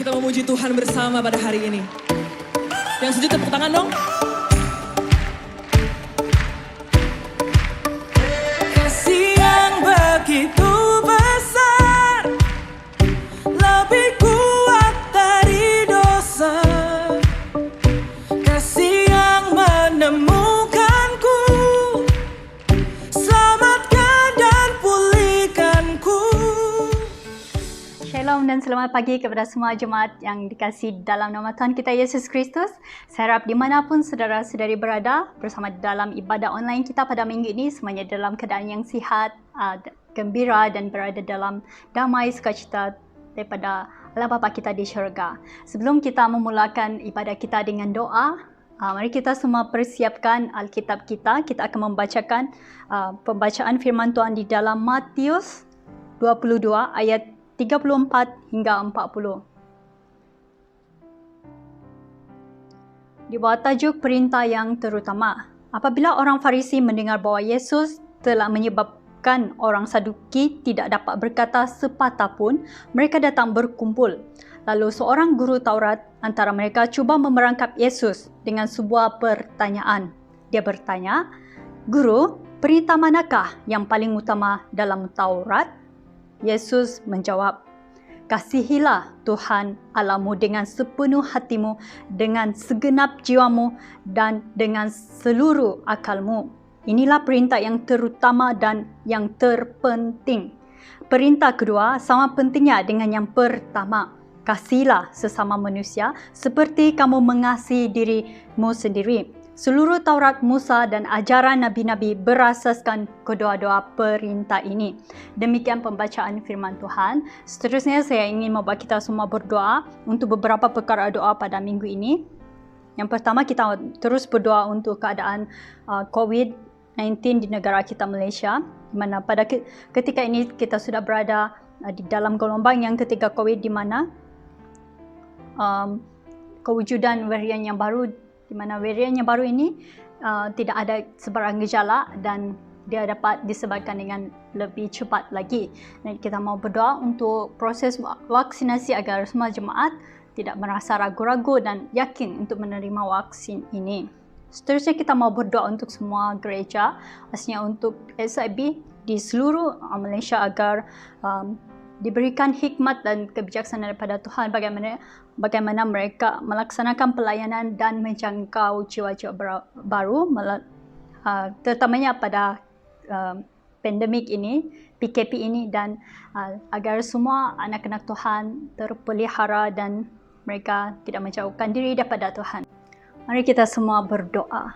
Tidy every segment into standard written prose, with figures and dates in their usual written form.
Kita memuji Tuhan bersama pada hari ini. Yang setuju tepuk tangan dong. Kasih yang begitu besar, lebih kuat dari dosa. Kasih yang menemukanku, selamatkan dan pulihkanku. Shalom dan selamat pagi kepada semua jemaat yang dikasihi dalam nama Tuhan kita Yesus Kristus. Saya harap dimanapun saudara-saudari berada bersama dalam ibadah online kita pada minggu ini, semuanya dalam keadaan yang sihat, gembira dan berada dalam damai sukacita daripada Allah Bapa kita di syurga. Sebelum kita memulakan ibadah kita dengan doa, mari kita semua persiapkan Alkitab kita. Kita akan membacakan pembacaan firman Tuhan di dalam Matius 22 ayat 34 hingga 40. Di bawah tajuk perintah yang terutama. Apabila orang Farisi mendengar bahawa Yesus telah menyebabkan orang Saduki tidak dapat berkata sepatah pun, mereka datang berkumpul. Lalu seorang guru Taurat antara mereka cuba memerangkap Yesus dengan sebuah pertanyaan. Dia bertanya, "Guru, perintah manakah yang paling utama dalam Taurat?" Yesus menjawab, "Kasihilah Tuhan Allahmu dengan sepenuh hatimu, dengan segenap jiwamu dan dengan seluruh akalmu. Inilah perintah yang terutama dan yang terpenting." Perintah kedua sama pentingnya dengan yang pertama. Kasihilah sesama manusia seperti kamu mengasihi dirimu sendiri. Seluruh Taurat, Musa dan ajaran Nabi-Nabi berasaskan kedua-dua perintah ini. Demikian pembacaan firman Tuhan. Seterusnya saya ingin membuat kita semua berdoa untuk beberapa perkara doa pada minggu ini. Yang pertama, kita terus berdoa untuk keadaan COVID-19 di negara kita Malaysia, di mana pada ketika ini kita sudah berada di dalam gelombang yang ketiga COVID, di mana kewujudan varian yang baru, di mana varian yang baru ini tidak ada sebarang gejala dan dia dapat disebabkan dengan lebih cepat lagi. Dan kita mau berdoa untuk proses vaksinasi agar semua jemaat tidak merasa ragu-ragu dan yakin untuk menerima vaksin ini. Seterusnya kita mau berdoa untuk semua gereja, maksudnya untuk SIB di seluruh Malaysia agar diberikan hikmat dan kebijaksanaan daripada Tuhan bagaimana mereka melaksanakan pelayanan dan menjangkau jiwa-jiwa baru, terutamanya pada pandemik ini, PKP ini, dan agar semua anak-anak Tuhan terpelihara dan mereka tidak menjauhkan diri daripada Tuhan. Mari kita semua berdoa.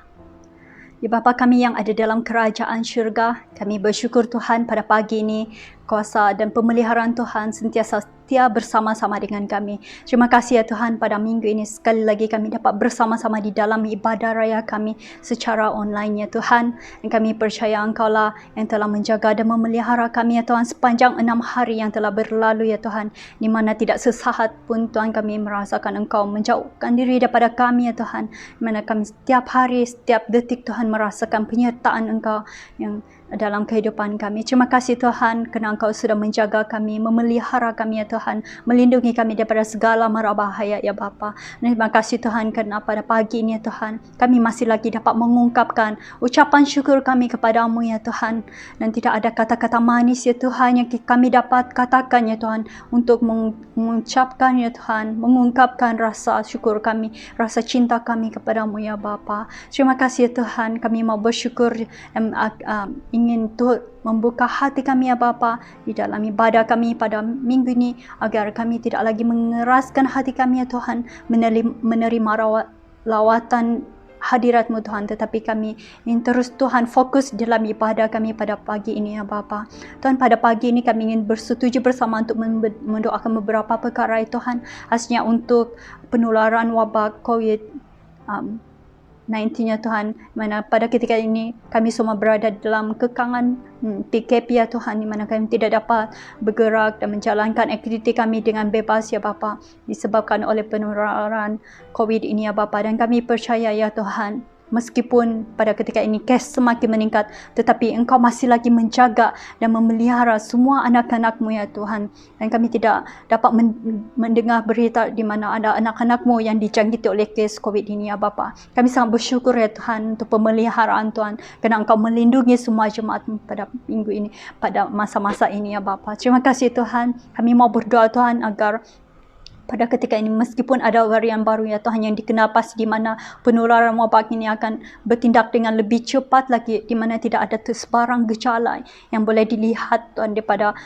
Ya Bapa kami yang ada dalam kerajaan syurga, kami bersyukur Tuhan pada pagi ini kuasa dan pemeliharaan Tuhan sentiasa setia bersama-sama dengan kami. Terima kasih ya Tuhan, pada minggu ini sekali lagi kami dapat bersama-sama di dalam ibadah raya kami secara online ya Tuhan. Dan kami percaya Engkau lah yang telah menjaga dan memelihara kami ya Tuhan sepanjang 6 hari yang telah berlalu ya Tuhan, di mana tidak sesaat pun Tuhan kami merasakan Engkau menjauhkan diri daripada kami ya Tuhan, di mana kami setiap hari, setiap detik Tuhan merasakan penyertaan Engkau yang dalam kehidupan kami. Terima kasih Tuhan kerana Engkau sudah menjaga kami, memelihara kami ya Tuhan, melindungi kami daripada segala mara bahaya ya Bapa. Terima kasih Tuhan kerana pada pagi ini ya Tuhan, kami masih lagi dapat mengungkapkan ucapan syukur kami kepadamu ya Tuhan, dan tidak ada kata-kata manis ya Tuhan yang kami dapat katakan ya Tuhan untuk mengucapkan ya Tuhan, mengungkapkan rasa syukur kami, rasa cinta kami kepadamu ya Bapa. Terima kasih ya Tuhan, kami mau bersyukur ingin Tuhan membuka hati kami ya Bapa di dalam ibadah kami pada minggu ini, agar kami tidak lagi mengeraskan hati kami ya Tuhan menerima lawatan hadirat-Mu Tuhan, tetapi kami ingin terus Tuhan fokus dalam ibadah kami pada pagi ini ya Bapa. Tuhan, pada pagi ini kami ingin bersetuju bersama untuk mendoakan beberapa perkara ya Tuhan, khasnya untuk penularan wabak COVID-19 ya Tuhan, mana pada ketika ini kami semua berada dalam kekangan PKP ya Tuhan, di mana kami tidak dapat bergerak dan menjalankan aktiviti kami dengan bebas ya Bapa, disebabkan oleh penularan COVID ini ya Bapa. Dan kami percaya ya Tuhan, meskipun pada ketika ini kes semakin meningkat, tetapi Engkau masih lagi menjaga dan memelihara semua anak-anak-Mu ya Tuhan. Dan kami tidak dapat mendengar berita di mana ada anak-anak-Mu yang dijangkiti oleh kes COVID ini ya Bapa. Kami sangat bersyukur ya Tuhan untuk pemeliharaan Tuhan, kerana Engkau melindungi semua jemaat-Mu pada minggu ini, pada masa-masa ini ya Bapa. Terima kasih Tuhan. Kami mau berdoa Tuhan agar pada ketika ini meskipun ada varian baru ya Tuhan yang dikenal pasti di mana penularan wabak ini akan bertindak dengan lebih cepat lagi, di mana tidak ada sebarang gejala yang boleh dilihat Tuhan daripada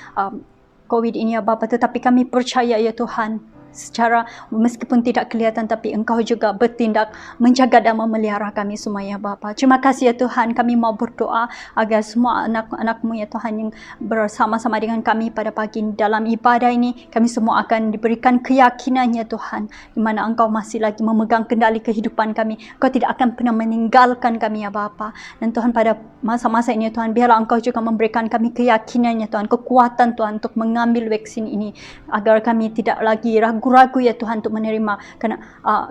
COVID ini ya Bapa. Tetapi kami percaya ya Tuhan, secara meskipun tidak kelihatan tapi Engkau juga bertindak menjaga dan memelihara kami semua ya Bapa. Terima kasih ya Tuhan. Kami mau berdoa agar semua anak-anak-Mu ya Tuhan yang bersama-sama dengan kami pada pagi ini dalam ibadah ini, kami semua akan diberikan keyakinan ya Tuhan, di mana Engkau masih lagi memegang kendali kehidupan kami. Engkau tidak akan pernah meninggalkan kami ya Bapa. Dan Tuhan, pada masa-masa ini ya Tuhan, biarlah Engkau juga memberikan kami keyakinan ya Tuhan, kekuatan Tuhan untuk mengambil vaksin ini, agar kami tidak lagi ragu-ragu ya Tuhan untuk menerima,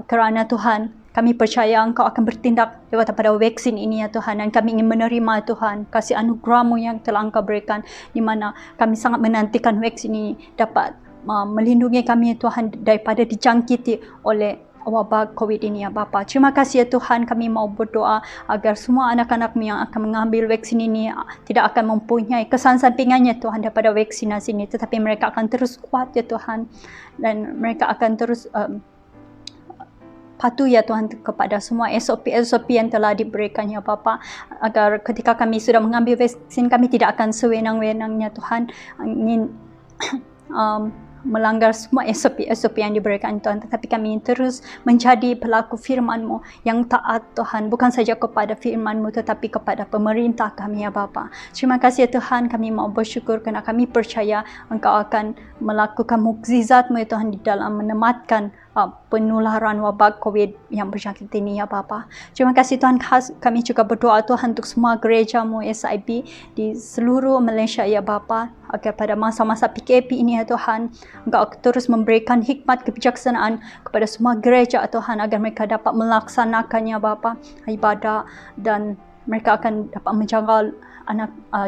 kerana Tuhan, kami percaya Engkau akan bertindak lewat pada vaksin ini ya Tuhan, dan kami ingin menerima Tuhan kasih anugerah-Mu yang telah Engkau berikan, di mana kami sangat menantikan vaksin ini dapat melindungi kami ya Tuhan daripada dijangkiti oleh wabak COVID ini ya Bapa. Terima kasih ya Tuhan. Kami mau berdoa agar semua anak-anak-Mu yang akan mengambil vaksin ini tidak akan mempunyai kesan sampingannya Tuhan daripada vaksinasi ini, tetapi mereka akan terus kuat ya Tuhan, dan mereka akan terus patuh ya Tuhan kepada semua SOP yang telah diberikan ya Bapa, agar ketika kami sudah mengambil vaksin, kami tidak akan sewenang-wenangnya Tuhan ingin melanggar semua SOP yang diberikan Tuhan, tetapi kami terus menjadi pelaku firman-Mu yang taat Tuhan, bukan saja kepada firman-Mu tetapi kepada pemerintah kami ya Bapa. Terima kasih ya Tuhan. Kami mau bersyukur kerana kami percaya Engkau akan melakukan mukjizat-Mu ya Tuhan di dalam menematkan penularan wabak COVID yang berjangkit ini ya Bapa. Terima kasih Tuhan. Kami juga berdoa Tuhan untuk semua gereja-Mu SIB di seluruh Malaysia ya Bapa, agar pada masa-masa PKP ini ya Tuhan, Engkau terus memberikan hikmat kebijaksanaan kepada semua gereja ya Tuhan, agar mereka dapat melaksanakannya Bapa ibadah, dan mereka akan dapat menjaga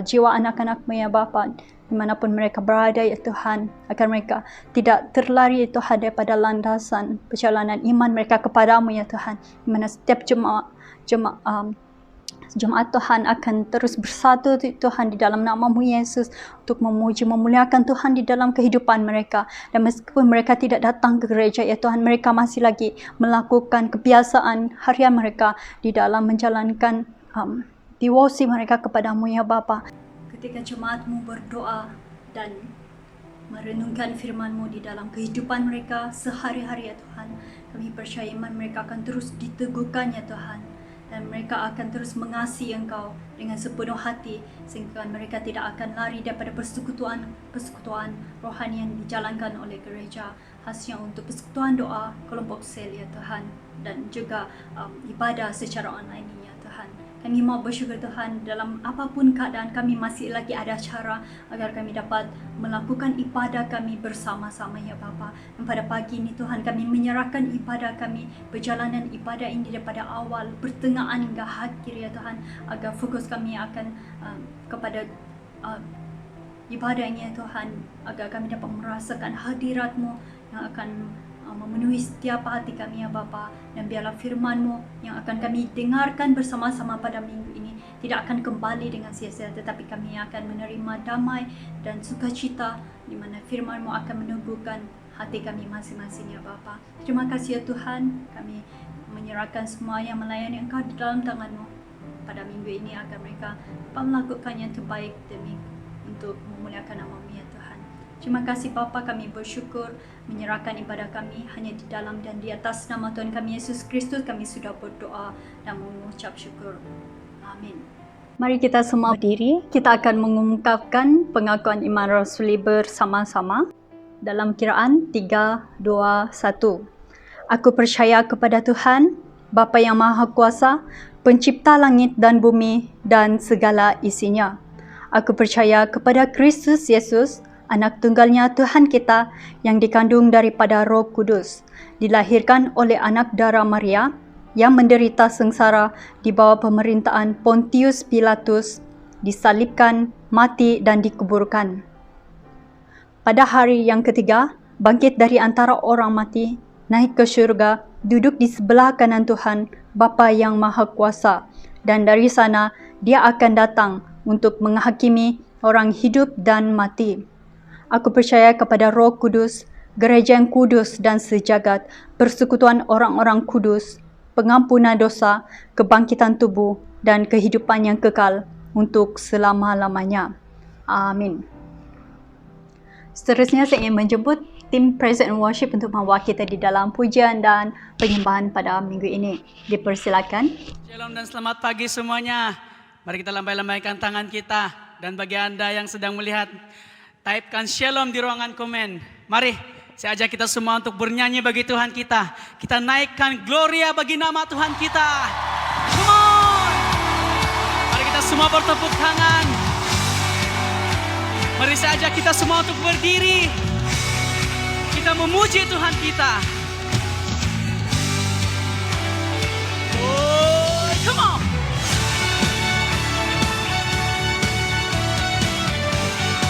jiwa anak-anak-Mu ya Bapa dimanapun mereka berada ya Tuhan, agar mereka tidak terlari ya Tuhan daripada landasan perjalanan iman mereka kepadamu ya Tuhan, di mana setiap jemaat Tuhan akan terus bersatu Tuhan di dalam nama-Mu Yesus untuk memuji memuliakan Tuhan di dalam kehidupan mereka. Dan meskipun mereka tidak datang ke gereja ya Tuhan, mereka masih lagi melakukan kebiasaan harian mereka di dalam menjalankan devosi mereka kepadamu ya Bapa. Ketika jemaat-Mu berdoa dan merenungkan firman-Mu di dalam kehidupan mereka sehari-hari ya Tuhan, kami percaya iman mereka akan terus diteguhkan ya Tuhan, dan mereka akan terus mengasihi Engkau dengan sepenuh hati, sehingga mereka tidak akan lari daripada persekutuan rohani yang dijalankan oleh gereja, khasnya untuk persekutuan doa, kelompok sel ya Tuhan, dan juga ibadah secara online ini ya Tuhan. Kami mau bersyukur Tuhan, dalam apapun keadaan kami masih lagi ada cara agar kami dapat melakukan ibadah kami bersama-sama ya Bapa. Dan pada pagi ini Tuhan, kami menyerahkan ibadah kami, perjalanan ibadah ini daripada awal, pertengahan hingga akhir ya Tuhan, agar fokus kami akan kepada ibadah ini ya Tuhan, agar kami dapat merasakan hadirat-Mu yang akan memenuhi setiap hati kami ya Bapa. Dan biarlah firman-Mu yang akan kami dengarkan bersama-sama pada minggu ini tidak akan kembali dengan sia-sia, tetapi kami akan menerima damai dan sukacita, di mana firman-Mu akan meneguhkan hati kami masing-masing ya Bapa. Terima kasih ya Tuhan. Kami menyerahkan semua yang melayani Engkau di dalam tangan-Mu pada minggu ini, agar mereka dapat melakukan yang terbaik demi untuk memuliakan nama-Mu ya Tuhan. Terima kasih Bapa, kami bersyukur menyerahkan ibadah kami hanya di dalam dan di atas nama Tuhan kami Yesus Kristus. Kami sudah berdoa dan mengucap syukur. Amin. Mari kita semua berdiri. Kita akan mengungkapkan pengakuan iman rasuli bersama-sama dalam kiraan 3, 2, 1. Aku percaya kepada Tuhan, Bapa yang Maha Kuasa, pencipta langit dan bumi dan segala isinya. Aku percaya kepada Kristus Yesus, Anak tunggalnya Tuhan kita, yang dikandung daripada Roh Kudus, dilahirkan oleh anak darah Maria, yang menderita sengsara di bawah pemerintahan Pontius Pilatus, disalibkan, mati dan dikuburkan. Pada hari yang ketiga, bangkit dari antara orang mati, naik ke syurga, duduk di sebelah kanan Tuhan, Bapa yang Maha Kuasa, dan dari sana dia akan datang untuk menghakimi orang hidup dan mati. Aku percaya kepada Roh Kudus, gereja yang kudus dan sejagat, persekutuan orang-orang kudus, pengampunan dosa, kebangkitan tubuh, dan kehidupan yang kekal untuk selama-lamanya. Amin. Seterusnya saya ingin menjemput tim Praise and Worship untuk membawa kita di dalam pujian dan penyembahan pada minggu ini. Dipersilakan. Shalom dan selamat pagi semuanya. Mari kita lambai-lambaikan tangan kita. Dan bagi Anda yang sedang melihat, typekan Shalom di ruangan komen. Mari saya ajak kita semua untuk bernyanyi bagi Tuhan kita. Kita naikkan Gloria bagi nama Tuhan kita. Come on. Mari kita semua bertepuk tangan. Mari saya ajak kita semua untuk berdiri. Kita memuji Tuhan kita. Oh, come on.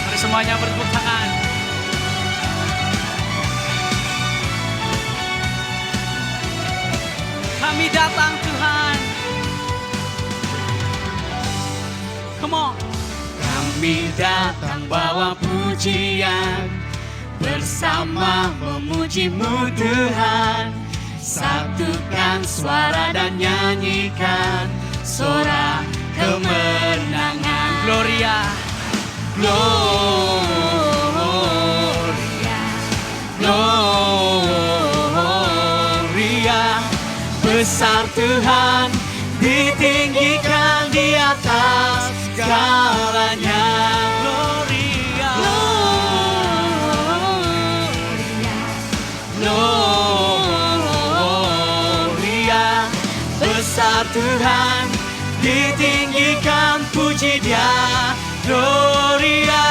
Mari semuanya bertepuk tangan. Kami datang Tuhan. Come on. Kami datang bawa pujian, bersama memuji-Mu Tuhan. Satukan suara dan nyanyikan sorak kemenangan. Gloria, Gloria, Gloria. Besar Tuhan, ditinggikan di atas segalanya. Gloria, Gloria. Besar Tuhan, ditinggikan, puji Dia. Gloria.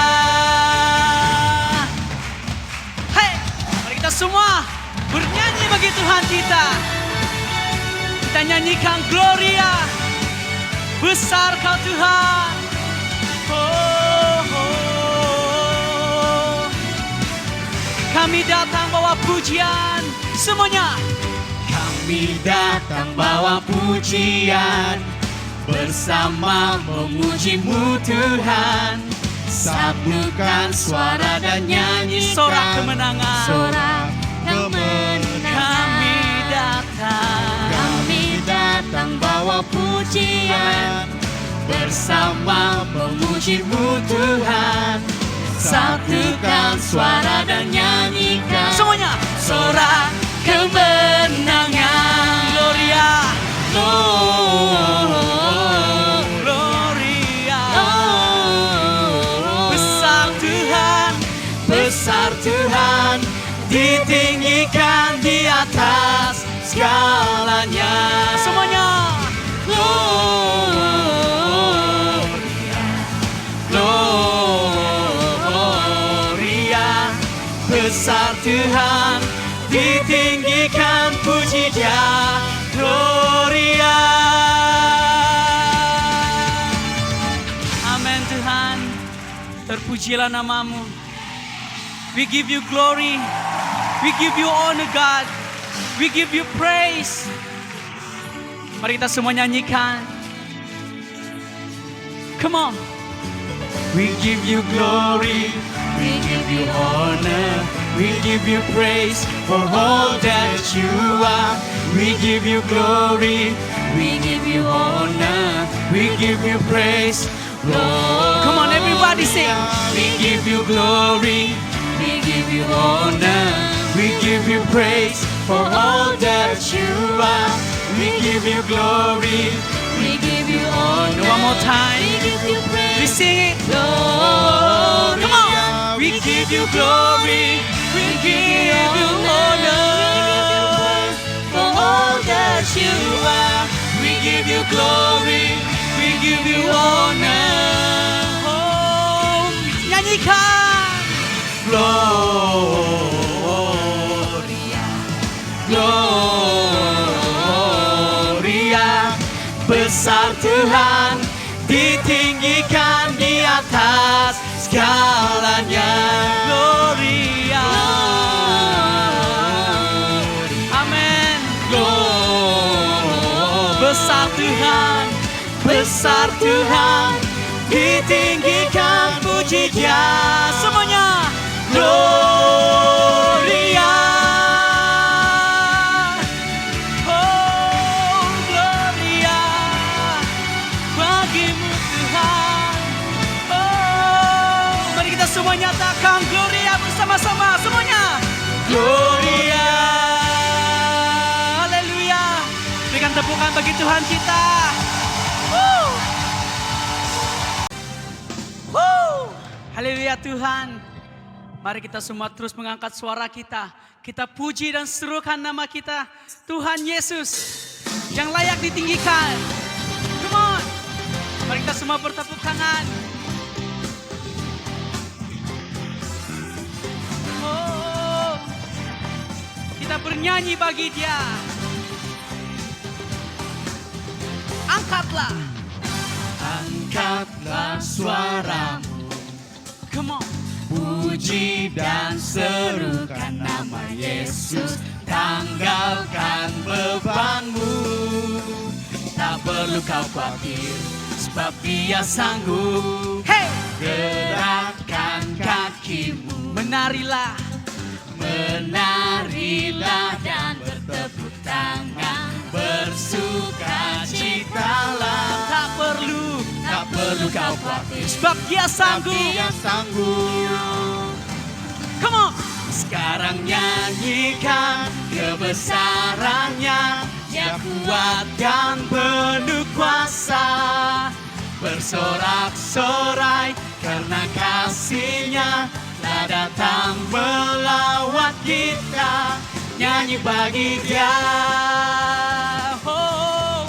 Hey, mari kita semua bernyanyi bagi Tuhan kita. Kita nyanyikan Gloria. Besar Kau Tuhan. Oh, oh. Kami datang bawa pujian semuanya. Kami datang bawa pujian, bersama memuji-Mu Tuhan. Satukan suara dan nyanyikan sorak kemenangan. Sorak kemenangan. Kami datang bawa pujian, bersama memuji-Mu Tuhan. Satukan suara dan nyanyikan semuanya sorak kemenangan. Gloria, Gloria. Besar Tuhan, besar Tuhan, ditinggikan di atas segalanya. Semuanya. Gloria, Gloria. Besar Tuhan, ditinggikan, puji Dia. Gloria. Amin Tuhan. Terpujilah nama-Mu. We give You glory. We give You honor God. We give You praise. Mari kita semua nyanyikan. Come on. We give You glory. We give You honor. We give You praise for all that You are. We give You glory. We give You honor. We give You praise. Lord. Come on everybody sing. We give You glory. We give You honor. We give You praise for all that You are. We give You glory. We give You honor. One more time. We give You praise. We sing it. Lord. Come on. We give You glory. We give You honor. For all that You are. We give You glory. We give You honor. Oh, nyanyikan. Gloria, Gloria. besar Tuhan, ditinggikan di atas segalanya. Gloria. Amin. Besar Tuhan, besar Tuhan, ditinggikan, puji Dia semuanya. Gloria. Oh, gloria bagimu Tuhan. Oh, mari kita semua nyatakan gloria bersama-sama semuanya. Gloria. Haleluya. Berikan tepukan bagi Tuhan kita. Haleluya Tuhan. Mari kita semua terus mengangkat suara kita. Kita puji dan serukan nama kita, Tuhan Yesus, yang layak ditinggikan. Come on. Mari kita semua bertepuk tangan. Oh, kita bernyanyi bagi Dia. Angkatlah. Angkatlah suaramu. Come on. Puji dan serukan nama Yesus. Tanggalkan bebanmu. Tak perlu kau khawatir, sebab Dia sanggup. Hey! Gerakkan kakimu. Menarilah. Menarilah dan bertepuk tangan. Bersukacitalah. Tak perlu kau khawatir, sebab Dia sanggup. Come on. Sekarang nyanyikan kebesarannya, Dia kuat dan penuh kuasa. Bersorak-sorai karena kasih-Nya telah datang melawat kita. Nyanyi bagi Dia. Oh,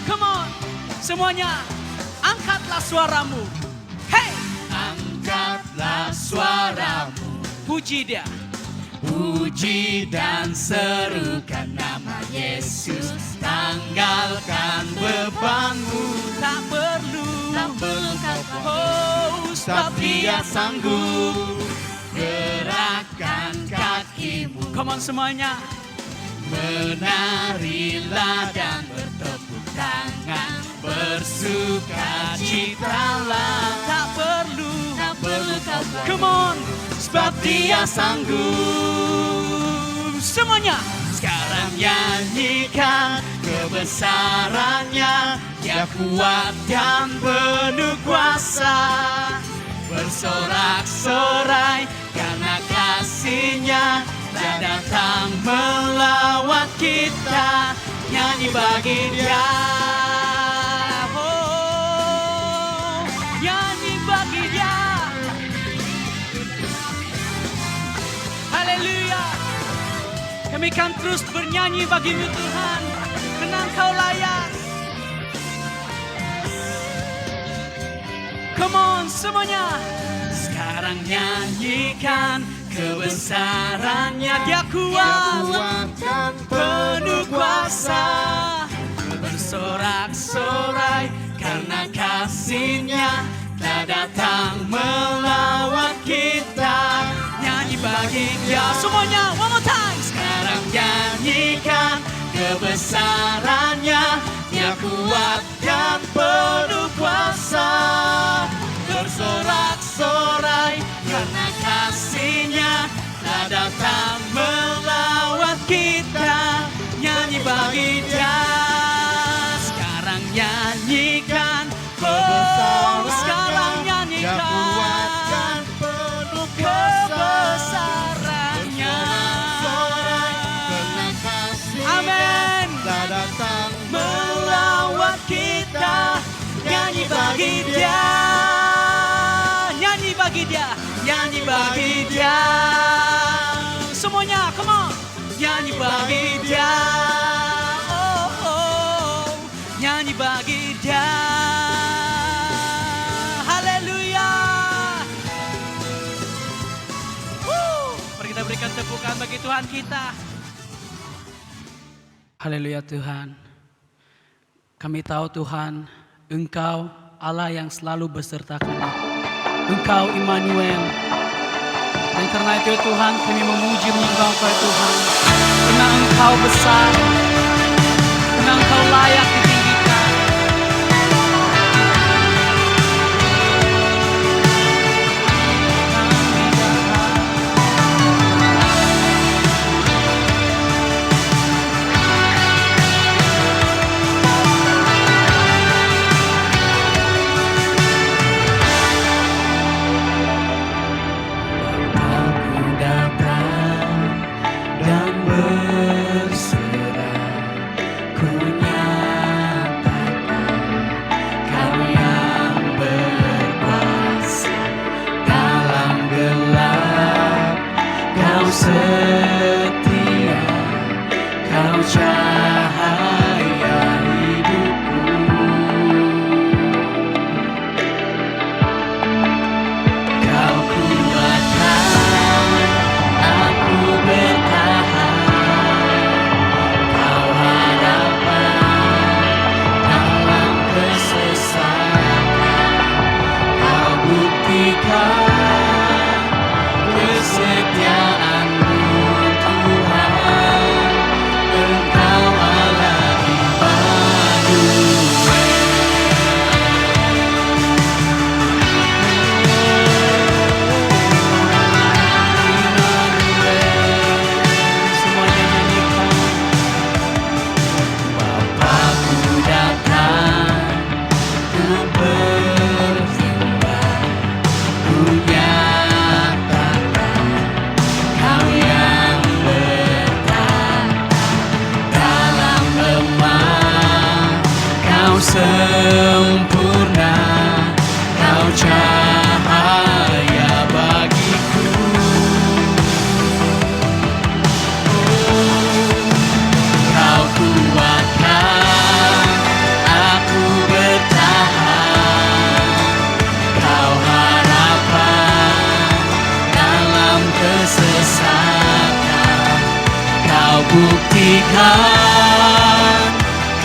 come on. Semuanya, angkatlah suaramu. Hey! Angkatlah suaramu. Puji Dia. Puji dan serukan nama Yesus. Tanggalkan bebanmu. Tak perlu kau khawatir. Oh, sebab Dia sanggup. Gerakkan kakimu. Come on semuanya. Menarilah dan bertepuk tangan. Bersukacitalah. Tak perlu kau khawatir. Come on. Sebab Dia sanggup. Semuanya. Sekarang nyanyikan kebesarannya. Dia kuat dan penuh kuasa. Bersorak-sorai karena kasih-Nya telah datang melawat kita. Nyanyi bagi Dia. Oh, nyanyi bagi Dia. Haleluya. Kami akan terus bernyanyi bagi-Mu Tuhan, karena Engkau layak. Come on semuanya. Sekarang nyanyikan kebesarannya. Dia kuat dan penuh kuasa. Bersorak-sorai karena kasih-Nya telah datang melawat kita. Nyanyi bagi Dia semuanya. One more time. Sekarang nyanyikan kebesarannya. Dia kuat dan penuh kuasa. Bersorak-sorai karena kasih-Nya telah datang melawat kita. Nyanyi bagi Dia. Sekarang nyanyikan. Oh, sekarang nyanyikan. Dia kuat dan penuh kebesarannya. Amin. Telah datang melawat kita. Nyanyi bagi Dia. Nyanyi bagi Dia. Nyanyi bagi Dia. Semuanya, come on. Nyanyi bagi Dia. Oh, oh. Nyanyi bagi Dia. Haleluya. Mari kita berikan tepukan bagi Tuhan kita. Haleluya Tuhan. Kami tahu Tuhan, Engkau Allah yang selalu beserta kami. Engkau Immanuel. Dan karena itu Tuhan, kami memuji menyembah Engkau Tuhan. Karena Engkau besar, karena Engkau layak ditinggikan. Setia, Kau cahaya hidupku. Kau kuatkan aku bertahan. Kau harapan dalam kesesakan. Kau buktikan kesetiaan. Sempurna, Kau cahaya bagiku. Kau kuatkan aku bertahan. Kau harapan dalam kesesakan. Kau buktikan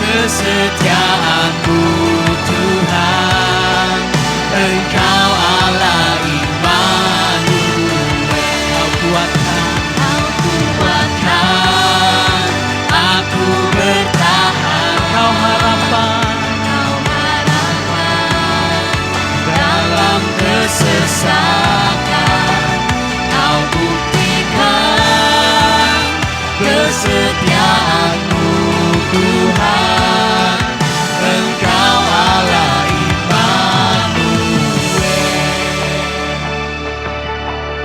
kesetiaan-Mu Tuhan. Engkau Allah Immanuel. Kau kuatkan aku bertahan. Kau harapan dalam kesesakan. Kau buktikan kesetiaan-Mu Tuhan. Engkau Allah Immanuel.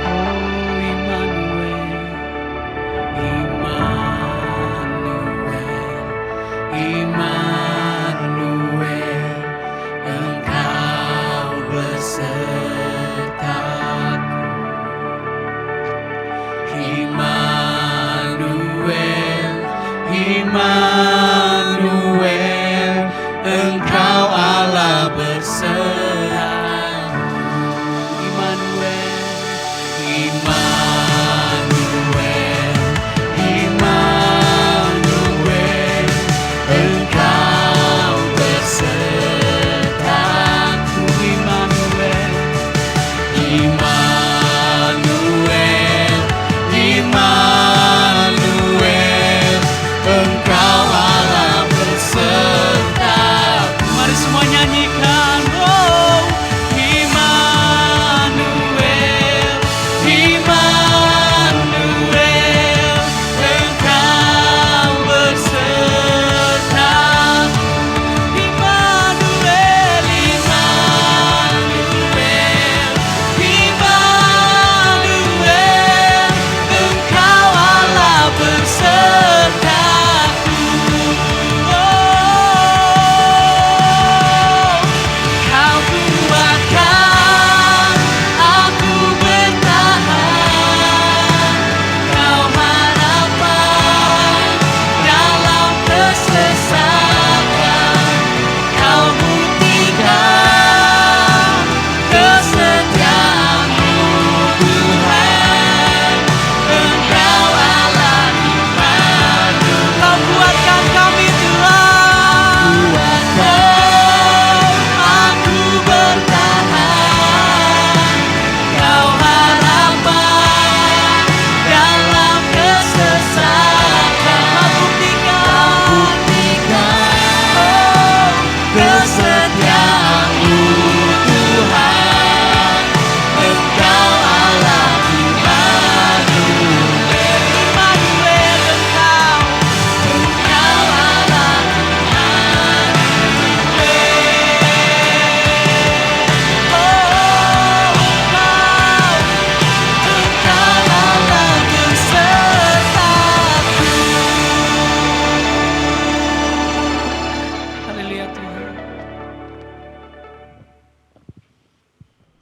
Oh Immanuel, Immanuel, Immanuel. Engkau besertaku. Immanuel,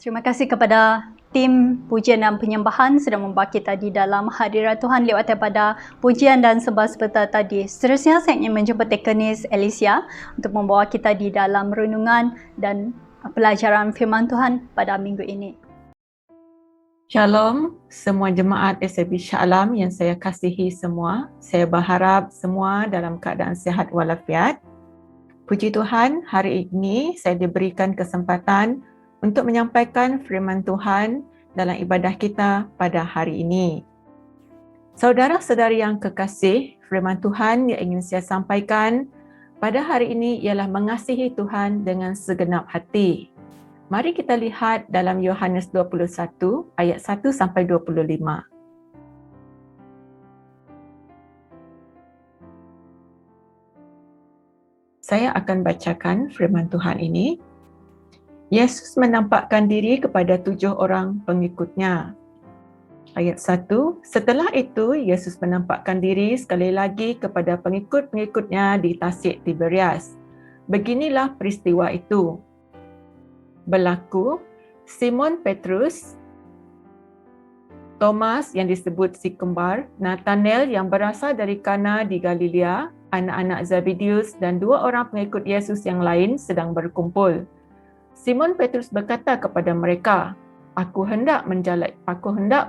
Terima kasih kepada tim pujian dan penyembahan sudah membawa kita di dalam hadirat Tuhan lewat daripada pujian dan sembah sebentar tadi. Seterusnya saya ingin menjemput Deaconess Alicia untuk membawa kita di dalam renungan dan pelajaran firman Tuhan pada minggu ini. Shalom semua jemaat SAB Shalom yang saya kasihi semua. Saya berharap semua dalam keadaan sihat walafiat. Puji Tuhan, hari ini saya diberikan kesempatan untuk menyampaikan firman Tuhan dalam ibadah kita pada hari ini. Saudara-saudari yang kekasih, firman Tuhan yang ingin saya sampaikan pada hari ini ialah mengasihi Tuhan dengan segenap hati. Mari kita lihat dalam Yohanes 21 ayat 1 sampai 25. Saya akan bacakan firman Tuhan ini. Yesus menampakkan diri kepada 7 orang pengikutnya. Ayat 1, setelah itu Yesus menampakkan diri sekali lagi kepada pengikut-pengikutnya di Tasik Tiberias. Beginilah peristiwa itu. Berlaku, Simon Petrus, Thomas yang disebut si kembar, Nathanael yang berasal dari Kana di Galilea, anak-anak Zebedeus dan 2 orang pengikut Yesus yang lain sedang berkumpul. Simon Petrus berkata kepada mereka, Aku hendak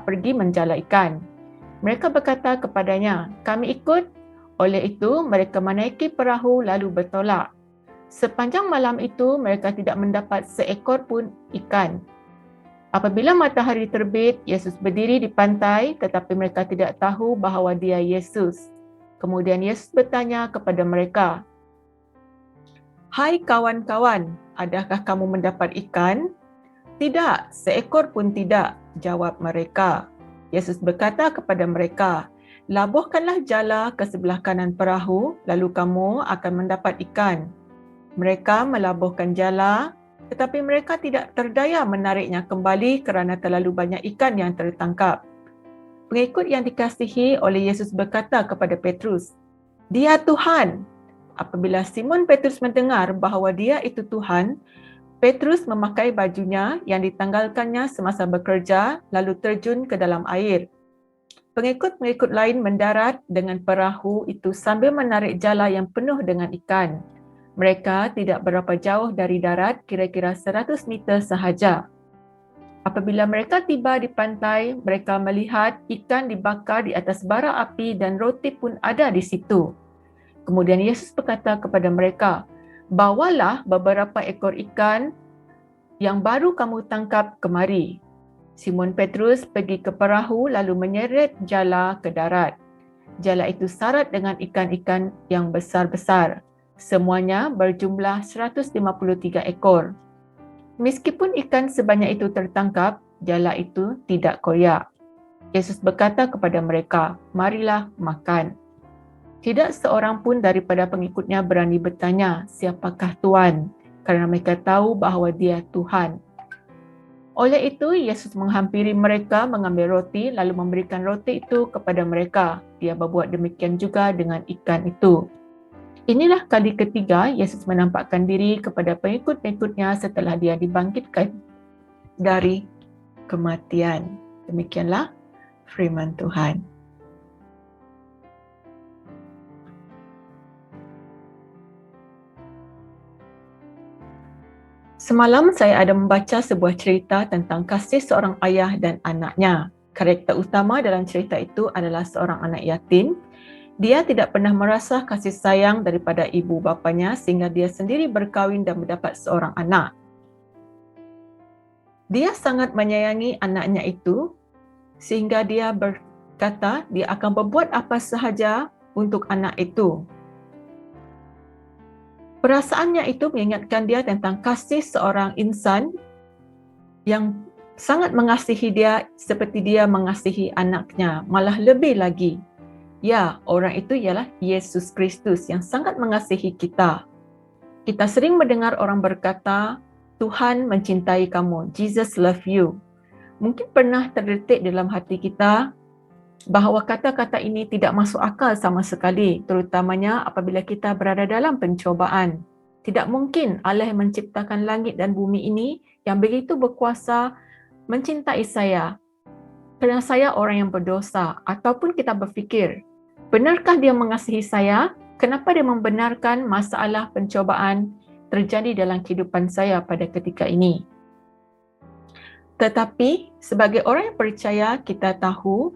pergi menjala ikan. Mereka berkata kepadanya, Kami ikut. Oleh itu, mereka menaiki perahu lalu bertolak. Sepanjang malam itu, mereka tidak mendapat seekor pun ikan. Apabila matahari terbit, Yesus berdiri di pantai, tetapi mereka tidak tahu bahawa dia Yesus. Kemudian Yesus bertanya kepada mereka, Hai kawan-kawan, adakah kamu mendapat ikan? Tidak, seekor pun tidak, jawab mereka. Yesus berkata kepada mereka, Labuhkanlah jala ke sebelah kanan perahu, lalu kamu akan mendapat ikan. Mereka melabuhkan jala, tetapi mereka tidak terdaya menariknya kembali kerana terlalu banyak ikan yang tertangkap. Pengikut yang dikasihi oleh Yesus berkata kepada Petrus, Dia Tuhan. Apabila Simon Petrus mendengar bahawa dia itu Tuhan, Petrus memakai bajunya yang ditanggalkannya semasa bekerja lalu terjun ke dalam air. Pengikut-pengikut lain mendarat dengan perahu itu sambil menarik jala yang penuh dengan ikan. Mereka tidak berapa jauh dari darat, kira-kira 100 meter sahaja. Apabila mereka tiba di pantai, mereka melihat ikan dibakar di atas bara api dan roti pun ada di situ. Kemudian Yesus berkata kepada mereka, Bawalah beberapa ekor ikan yang baru kamu tangkap kemari. Simon Petrus pergi ke perahu lalu menyeret jala ke darat. Jala itu syarat dengan ikan-ikan yang besar-besar. Semuanya berjumlah 153 ekor. Meskipun ikan sebanyak itu tertangkap, jala itu tidak koyak. Yesus berkata kepada mereka, Marilah makan. Tidak seorang pun daripada pengikutnya berani bertanya, Siapakah Tuhan? Kerana mereka tahu bahawa dia Tuhan. Oleh itu, Yesus menghampiri mereka mengambil roti lalu memberikan roti itu kepada mereka. Dia berbuat demikian juga dengan ikan itu. Inilah kali ketiga Yesus menampakkan diri kepada pengikut-pengikutnya setelah dia dibangkitkan dari kematian. Demikianlah firman Tuhan. Semalam saya ada membaca sebuah cerita tentang kasih seorang ayah dan anaknya. Karakter utama dalam cerita itu adalah seorang anak yatim. Dia tidak pernah merasa kasih sayang daripada ibu bapanya sehingga dia sendiri berkahwin dan mendapat seorang anak. Dia sangat menyayangi anaknya itu sehingga dia berkata dia akan berbuat apa sahaja untuk anak itu. Perasaannya itu mengingatkan dia tentang kasih seorang insan yang sangat mengasihi dia seperti dia mengasihi anaknya, malah lebih lagi. Ya, orang itu ialah Yesus Kristus yang sangat mengasihi kita. Kita sering mendengar orang berkata, Tuhan mencintai kamu, Jesus love you. Mungkin pernah terdetik dalam hati kita bahawa kata-kata ini tidak masuk akal sama sekali, terutamanya apabila kita berada dalam pencobaan. Tidak mungkin Allah yang menciptakan langit dan bumi ini yang begitu berkuasa mencintai saya kerana saya orang yang berdosa. Ataupun kita berfikir, benarkah dia mengasihi saya? Kenapa dia membenarkan masalah pencobaan terjadi dalam kehidupan saya pada ketika ini? Tetapi sebagai orang yang percaya, kita tahu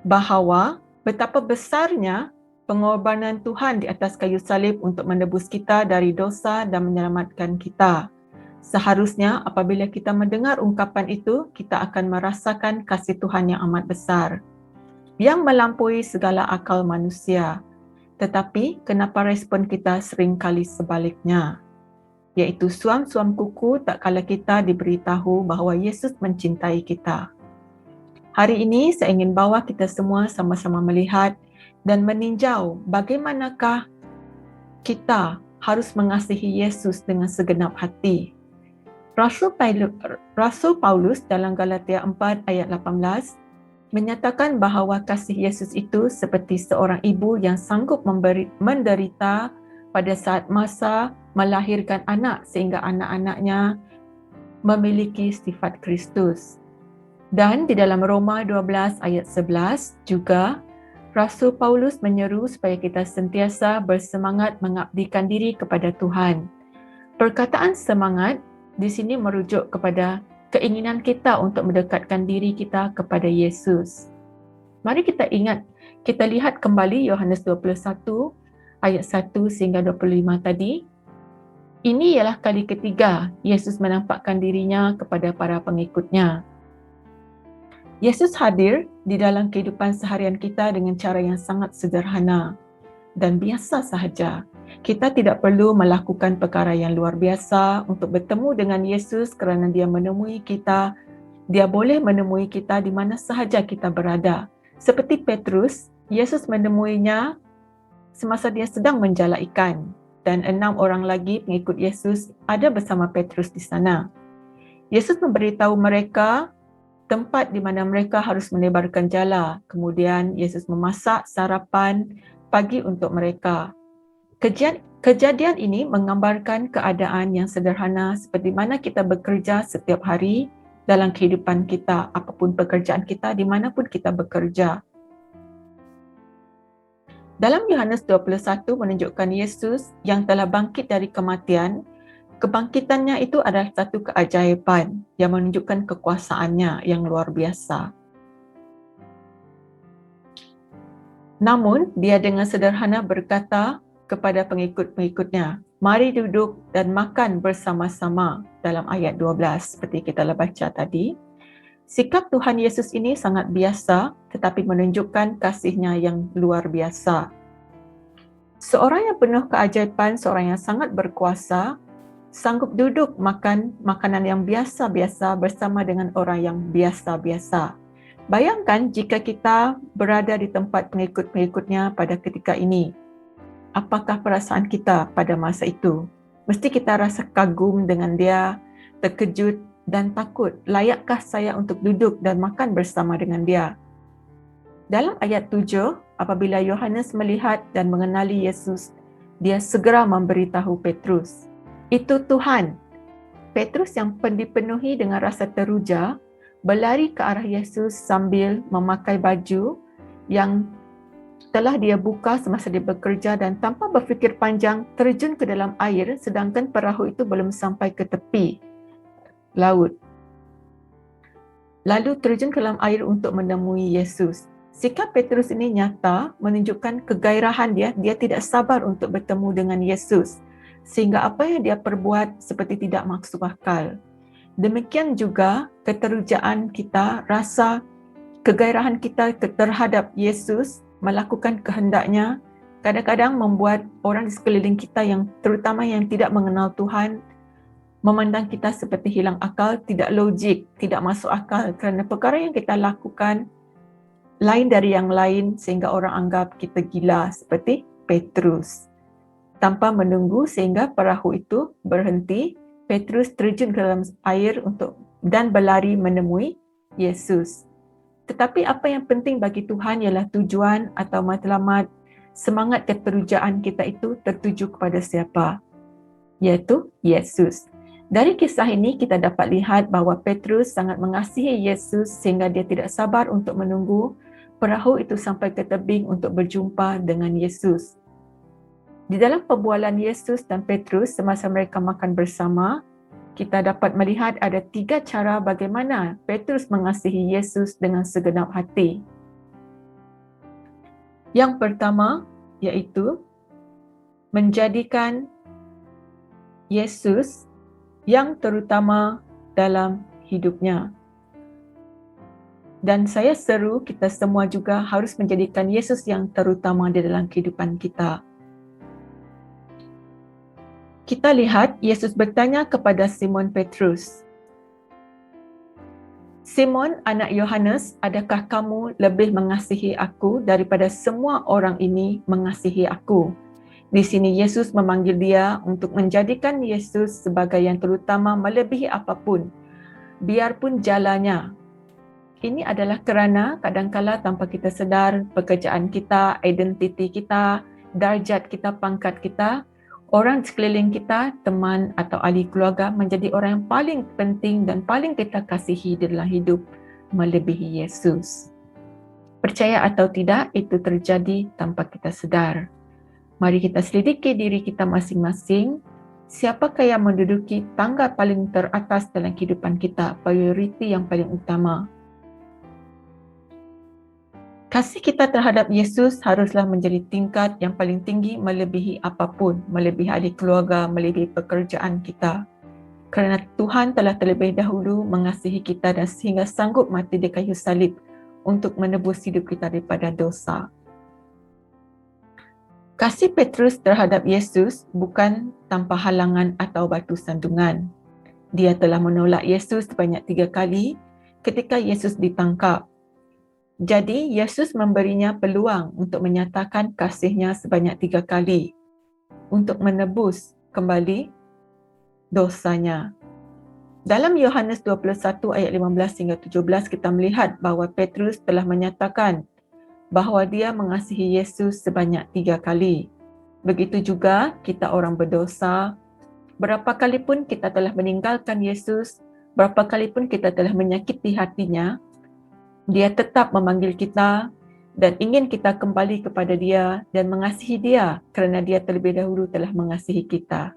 bahawa betapa besarnya pengorbanan Tuhan di atas kayu salib untuk menebus kita dari dosa dan menyelamatkan kita. Seharusnya apabila kita mendengar ungkapan itu, kita akan merasakan kasih Tuhan yang amat besar, yang melampaui segala akal manusia. Tetapi kenapa respon kita seringkali sebaliknya? Iaitu suam-suam kuku tak kala kita diberitahu bahawa Yesus mencintai kita. Hari ini saya ingin bawa kita semua sama-sama melihat dan meninjau bagaimanakah kita harus mengasihi Yesus dengan segenap hati. Rasul Paulus dalam Galatia 4 ayat 18 menyatakan bahawa kasih Yesus itu seperti seorang ibu yang sanggup menderita pada saat masa melahirkan anak sehingga anak-anaknya memiliki sifat Kristus. Dan di dalam Roma 12 ayat 11 juga Rasul Paulus menyeru supaya kita sentiasa bersemangat mengabdikan diri kepada Tuhan. Perkataan semangat di sini merujuk kepada keinginan kita untuk mendekatkan diri kita kepada Yesus. Mari kita lihat kembali Yohanes 21 ayat 1 sehingga 25 tadi. Ini ialah kali ketiga Yesus menampakkan dirinya kepada para pengikutnya. Yesus hadir di dalam kehidupan seharian kita dengan cara yang sangat sederhana dan biasa sahaja. Kita tidak perlu melakukan perkara yang luar biasa untuk bertemu dengan Yesus kerana dia menemui kita. Dia boleh menemui kita di mana sahaja kita berada. Seperti Petrus, Yesus menemuinya semasa dia sedang menjala ikan dan 6 orang lagi pengikut Yesus ada bersama Petrus di sana. Yesus memberitahu mereka tempat di mana mereka harus menebarkan jala. Kemudian Yesus memasak sarapan pagi untuk mereka. Kejadian ini menggambarkan keadaan yang sederhana seperti mana kita bekerja setiap hari dalam kehidupan kita, apapun pekerjaan kita, di manapun kita bekerja. Dalam Yohanes 21 menunjukkan Yesus yang telah bangkit dari kematian. Kebangkitannya itu adalah satu keajaiban yang menunjukkan kekuasaannya yang luar biasa. Namun, dia dengan sederhana berkata kepada pengikut-pengikutnya, mari duduk dan makan bersama-sama dalam ayat 12 seperti kita baca tadi. Sikap Tuhan Yesus ini sangat biasa tetapi menunjukkan kasihnya yang luar biasa. Seorang yang penuh keajaiban, seorang yang sangat berkuasa, sanggup duduk makan makanan yang biasa-biasa bersama dengan orang yang biasa-biasa. Bayangkan jika kita berada di tempat pengikut-pengikutnya pada ketika ini. Apakah perasaan kita pada masa itu? Mesti kita rasa kagum dengan dia, terkejut dan takut. Layakkah saya untuk duduk dan makan bersama dengan dia? Dalam ayat 7, apabila Yohanes melihat dan mengenali Yesus, dia segera memberitahu Petrus. Itu Tuhan. Petrus yang dipenuhi dengan rasa teruja, berlari ke arah Yesus sambil memakai baju yang telah dia buka semasa dia bekerja dan tanpa berfikir panjang terjun ke dalam air sedangkan perahu itu belum sampai ke tepi laut. Lalu terjun ke dalam air untuk menemui Yesus. Sikap Petrus ini nyata menunjukkan kegairahan dia tidak sabar untuk bertemu dengan Yesus. Sehingga apa yang dia perbuat seperti tidak masuk akal. Demikian juga keterujaan kita, rasa kegairahan kita terhadap Yesus melakukan kehendaknya kadang-kadang membuat orang di sekeliling kita yang terutama yang tidak mengenal Tuhan memandang kita seperti hilang akal, tidak logik, tidak masuk akal kerana perkara yang kita lakukan lain dari yang lain sehingga orang anggap kita gila seperti Petrus. Tanpa menunggu sehingga perahu itu berhenti, Petrus terjun ke dalam air dan berlari menemui Yesus. Tetapi apa yang penting bagi Tuhan ialah tujuan atau matlamat semangat keterujaan kita itu tertuju kepada siapa? Iaitu Yesus. Dari kisah ini kita dapat lihat bahawa Petrus sangat mengasihi Yesus sehingga dia tidak sabar untuk menunggu perahu itu sampai ke tebing untuk berjumpa dengan Yesus. Di dalam perbualan Yesus dan Petrus semasa mereka makan bersama, kita dapat melihat ada 3 cara bagaimana Petrus mengasihi Yesus dengan segenap hati. Yang pertama iaitu menjadikan Yesus yang terutama dalam hidupnya. Dan saya seru kita semua juga harus menjadikan Yesus yang terutama di dalam kehidupan kita. Kita lihat Yesus bertanya kepada Simon Petrus, "Simon, anak Yohanes, adakah kamu lebih mengasihi aku daripada semua orang ini mengasihi aku?" Di sini Yesus memanggil dia untuk menjadikan Yesus sebagai yang terutama melebihi apapun, biarpun jalannya. Ini adalah kerana kadangkala tanpa kita sedar, pekerjaan kita, identiti kita, darjat kita, pangkat kita, orang sekeliling kita, teman atau ahli keluarga menjadi orang yang paling penting dan paling kita kasihi dalam hidup melebihi Yesus. Percaya atau tidak, itu terjadi tanpa kita sedar. Mari kita selidiki diri kita masing-masing. Siapakah yang menduduki tangga paling teratas dalam kehidupan kita, prioriti yang paling utama? Kasih kita terhadap Yesus haruslah menjadi tingkat yang paling tinggi melebihi apapun, melebihi ahli keluarga, melebihi pekerjaan kita. Kerana Tuhan telah terlebih dahulu mengasihi kita dan sehingga sanggup mati di kayu salib untuk menebus hidup kita daripada dosa. Kasih Petrus terhadap Yesus bukan tanpa halangan atau batu sandungan. Dia telah menolak Yesus sebanyak 3 kali ketika Yesus ditangkap. Jadi, Yesus memberinya peluang untuk menyatakan kasihnya sebanyak 3 kali untuk menebus kembali dosanya. Dalam Yohanes 21 ayat 15 hingga 17 kita melihat bahawa Petrus telah menyatakan bahawa dia mengasihi Yesus sebanyak 3 kali. Begitu juga kita orang berdosa, berapa kali pun kita telah meninggalkan Yesus, berapa kali pun kita telah menyakiti hatinya, dia tetap memanggil kita dan ingin kita kembali kepada dia dan mengasihi dia kerana dia terlebih dahulu telah mengasihi kita.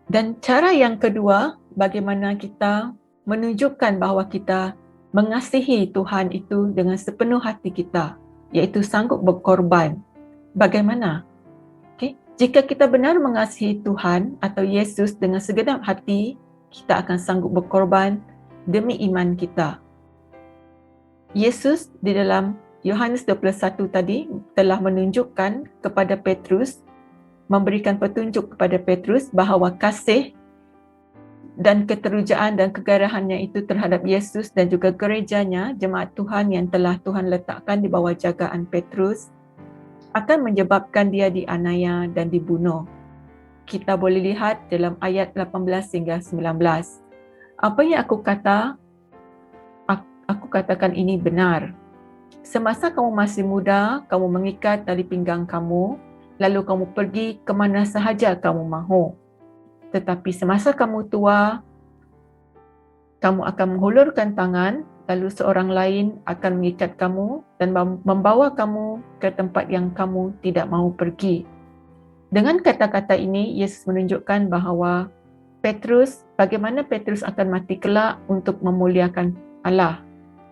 Dan cara yang kedua, bagaimana kita menunjukkan bahawa kita mengasihi Tuhan itu dengan sepenuh hati kita, iaitu sanggup berkorban. Bagaimana? Jika kita benar mengasihi Tuhan atau Yesus dengan segenap hati, kita akan sanggup berkorban demi iman kita. Yesus di dalam Yohanes 21 tadi telah menunjukkan kepada Petrus, memberikan petunjuk kepada Petrus bahawa kasih dan keterujaan dan kegairahannya itu terhadap Yesus dan juga gerejanya, jemaat Tuhan yang telah Tuhan letakkan di bawah jagaan Petrus, akan menyebabkan dia dianiaya dan dibunuh. Kita boleh lihat dalam ayat 18 hingga 19. Apa yang aku katakan ini benar. Semasa kamu masih muda, kamu mengikat tali pinggang kamu, lalu kamu pergi ke mana sahaja kamu mahu. Tetapi semasa kamu tua, kamu akan menghulurkan tangan, lalu seorang lain akan mengikat kamu dan membawa kamu ke tempat yang kamu tidak mahu pergi. Dengan kata-kata ini, Yesus menunjukkan bahawa bagaimana Petrus akan mati kelak untuk memuliakan Allah.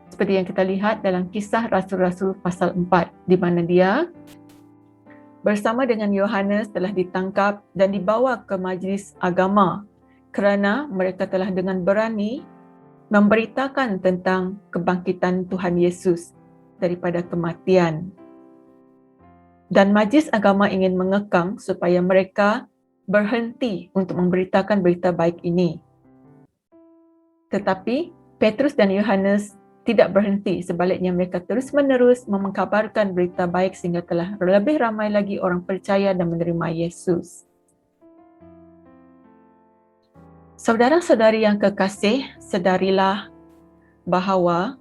Seperti yang kita lihat dalam Kisah Rasul-Rasul pasal 4, di mana dia bersama dengan Yohanes telah ditangkap dan dibawa ke majlis agama kerana mereka telah dengan berani memberitakan tentang kebangkitan Tuhan Yesus daripada kematian. Dan majlis agama ingin mengekang supaya mereka berhenti untuk memberitakan berita baik ini. Tetapi Petrus dan Yohanes tidak berhenti, sebaliknya mereka terus-menerus mengkabarkan berita baik sehingga telah lebih ramai lagi orang percaya dan menerima Yesus. Saudara-saudari yang kekasih, sedarilah bahawa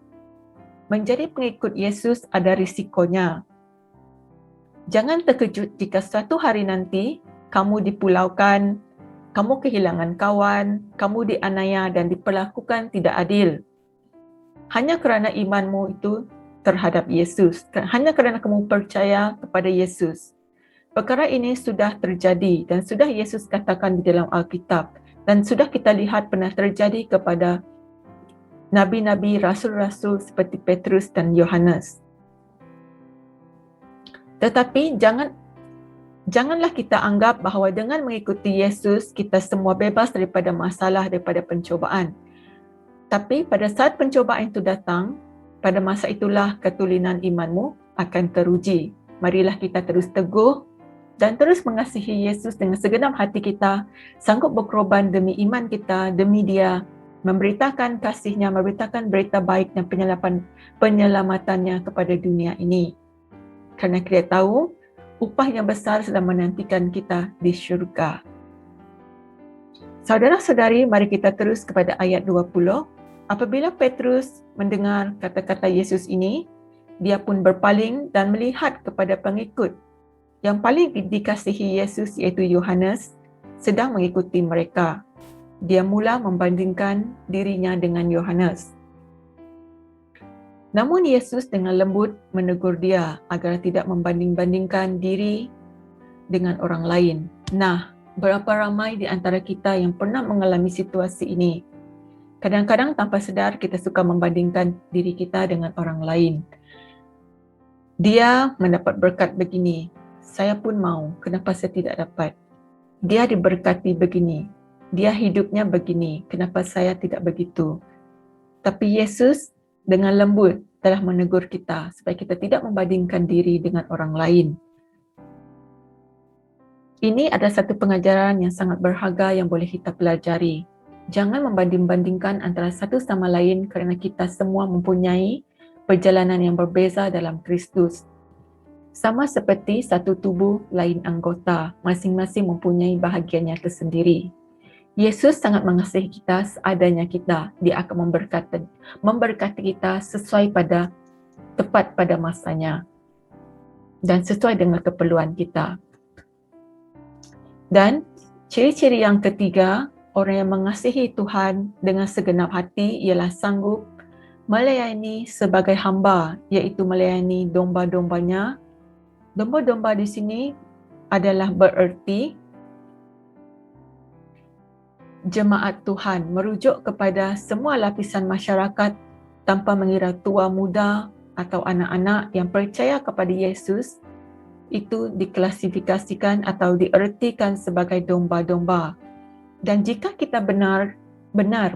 menjadi pengikut Yesus ada risikonya. Jangan terkejut jika suatu hari nanti kamu dipulaukan, kamu kehilangan kawan, kamu dianiaya dan diperlakukan tidak adil. Hanya kerana imanmu itu terhadap Yesus, hanya kerana kamu percaya kepada Yesus. Perkara ini sudah terjadi dan sudah Yesus katakan di dalam Alkitab dan sudah kita lihat pernah terjadi kepada nabi-nabi, rasul-rasul seperti Petrus dan Yohanes. Tetapi janganlah kita anggap bahawa dengan mengikuti Yesus, kita semua bebas daripada masalah, daripada pencobaan. Tapi pada saat pencobaan itu datang, pada masa itulah ketulinan imanmu akan teruji. Marilah kita terus teguh dan terus mengasihi Yesus dengan segenap hati kita, sanggup berkorban demi iman kita, demi Dia, memberitakan kasih-Nya, memberitakan berita baik dan penyelamatannya kepada dunia ini. Kerana kita tahu, upah yang besar sedang menantikan kita di syurga. Saudara-saudari, mari kita terus kepada ayat 20. Apabila Petrus mendengar kata-kata Yesus ini, dia pun berpaling dan melihat kepada pengikut yang paling dikasihi Yesus, iaitu Yohanes, sedang mengikuti mereka. Dia mula membandingkan dirinya dengan Yohanes. Namun Yesus dengan lembut menegur dia agar tidak membanding-bandingkan diri dengan orang lain. Nah, berapa ramai di antara kita yang pernah mengalami situasi ini? Kadang-kadang tanpa sedar kita suka membandingkan diri kita dengan orang lain. Dia mendapat berkat begini, saya pun mau, kenapa saya tidak dapat? Dia diberkati begini, dia hidupnya begini, kenapa saya tidak begitu? Tapi Yesus dengan lembut telah menegur kita supaya kita tidak membandingkan diri dengan orang lain. Ini adalah satu pengajaran yang sangat berharga yang boleh kita pelajari. Jangan membanding-bandingkan antara satu sama lain kerana kita semua mempunyai perjalanan yang berbeza dalam Kristus. Sama seperti satu tubuh lain anggota, masing-masing mempunyai bahagiannya tersendiri. Yesus sangat mengasihi kita seadanya kita. Dia akan memberkati kita tepat pada masanya dan sesuai dengan keperluan kita. Dan ciri-ciri yang ketiga, orang yang mengasihi Tuhan dengan segenap hati ialah sanggup melayani sebagai hamba, iaitu melayani domba-dombanya. Domba-domba di sini adalah bererti jemaat Tuhan, merujuk kepada semua lapisan masyarakat tanpa mengira tua muda atau anak-anak yang percaya kepada Yesus, itu diklasifikasikan atau diertikan sebagai domba-domba. Dan jika kita benar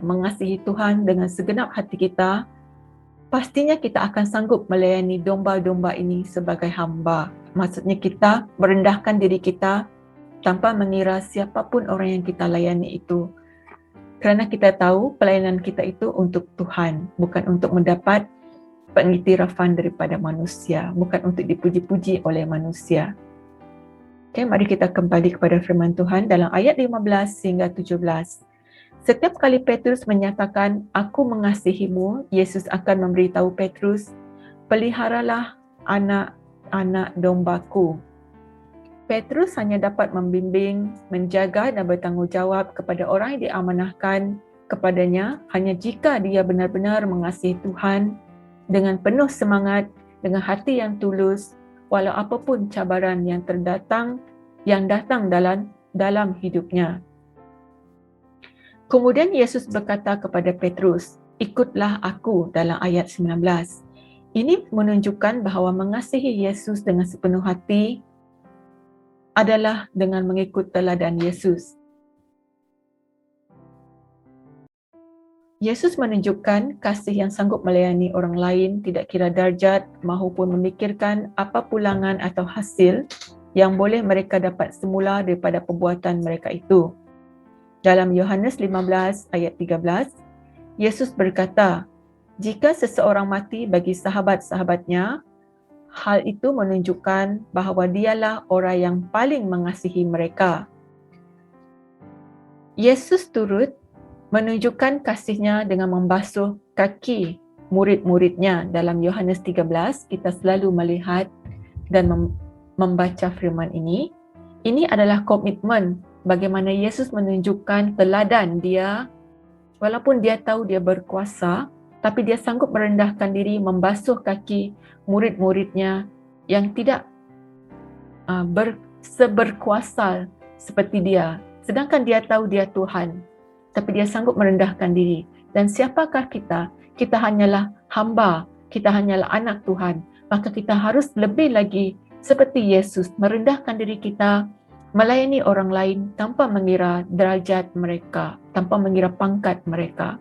mengasihi Tuhan dengan segenap hati kita, pastinya kita akan sanggup melayani domba-domba ini sebagai hamba. Maksudnya kita merendahkan diri kita tanpa mengira siapapun orang yang kita layani itu. Kerana kita tahu pelayanan kita itu untuk Tuhan, bukan untuk mendapat pengiktirafan daripada manusia, bukan untuk dipuji-puji oleh manusia. Okay, mari kita kembali kepada firman Tuhan dalam ayat 15 hingga 17. Setiap kali Petrus menyatakan, "Aku mengasihimu," Yesus akan memberitahu Petrus, "Peliharalah anak-anak dombaku." Petrus hanya dapat membimbing, menjaga dan bertanggungjawab kepada orang yang diamanahkan kepadanya hanya jika dia benar-benar mengasihi Tuhan dengan penuh semangat, dengan hati yang tulus, walau apapun cabaran yang datang dalam hidupnya. Kemudian Yesus berkata kepada Petrus, "Ikutlah aku," dalam ayat 19. Ini menunjukkan bahawa mengasihi Yesus dengan sepenuh hati adalah dengan mengikut teladan Yesus. Yesus menunjukkan kasih yang sanggup melayani orang lain, tidak kira darjat maupun memikirkan apa pulangan atau hasil yang boleh mereka dapat semula daripada perbuatan mereka itu. Dalam Yohanes 15 ayat 13, Yesus berkata, "Jika seseorang mati bagi sahabat-sahabatnya, hal itu menunjukkan bahawa dialah orang yang paling mengasihi mereka." Yesus turut menunjukkan kasih-Nya dengan membasuh kaki murid-muridnya. Dalam Yohanes 13, kita selalu melihat dan membaca firman ini. Ini adalah komitmen bagaimana Yesus menunjukkan teladan dia, walaupun dia tahu dia berkuasa, tapi dia sanggup merendahkan diri, membasuh kaki murid-muridnya yang tidak seberkuasa seperti dia. Sedangkan dia tahu dia Tuhan, tapi dia sanggup merendahkan diri. Dan siapakah kita? Kita hanyalah hamba, kita hanyalah anak Tuhan. Maka kita harus lebih lagi seperti Yesus, merendahkan diri kita, melayani orang lain tanpa mengira derajat mereka, tanpa mengira pangkat mereka.